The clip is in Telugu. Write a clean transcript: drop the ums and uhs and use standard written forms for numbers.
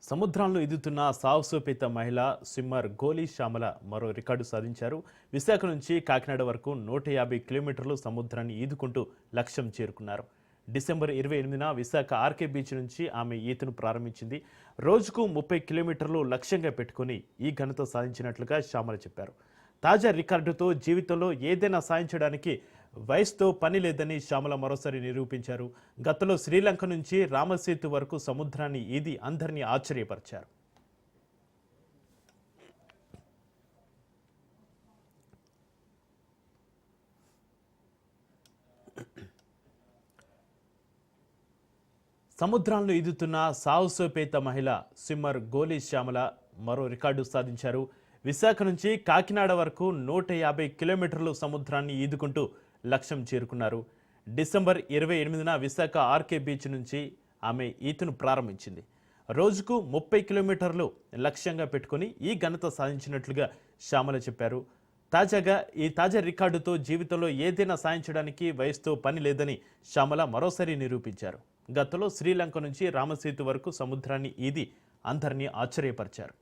సముద్రాలను ఈదుతున్న సాహసోపేత మహిళ స్విమ్మర్ గోలీ శ్యామల మరో రికార్డు సాధించారు. విశాఖ నుంచి కాకినాడ వరకు 150 కిలోమీటర్లు సముద్రాన్ని ఈదుకుంటూ లక్ష్యం చేరుకున్నారు. డిసెంబర్ 28న విశాఖ ఆర్కే బీచ్ నుంచి ఆమె ఈతను ప్రారంభించింది. రోజుకు 30 కిలోమీటర్లు లక్ష్యంగా పెట్టుకుని ఈ ఘనత సాధించినట్లుగా శ్యామల చెప్పారు. తాజా రికార్డుతో జీవితంలో ఏదైనా సాధించడానికి వయసుతో పని లేదని శ్యామల మరోసారి నిరూపించారు. గతంలో శ్రీలంక నుంచి రామసేతు వరకు సముద్రాన్ని ఈది అందరినీ ఆశ్చర్యపరిచారు. సముద్రాలను ఈదుతున్న సాహసోపేత మహిళ స్విమ్మర్ గోలీ శ్యామల మరో రికార్డు సాధించారు. విశాఖ నుంచి కాకినాడ వరకు 150 కిలోమీటర్లు సముద్రాన్ని ఈదుకుంటూ లక్ష్యం చేరుకున్నారు. డిసెంబర్ 28న విశాఖ ఆర్కే బీచ్ నుంచి ఆమె ఈతను ప్రారంభించింది. రోజుకు 30 కిలోమీటర్లు లక్ష్యంగా పెట్టుకుని ఈ ఘనత సాధించినట్లుగా శ్యామల చెప్పారు. తాజా రికార్డుతో జీవితంలో ఏదైనా సాధించడానికి వయసుతో పని లేదని శ్యామల మరోసారి నిరూపించారు. గతంలో శ్రీలంక నుంచి రామసేతు వరకు సముద్రాన్ని ఈది అందరినీ ఆశ్చర్యపరిచారు.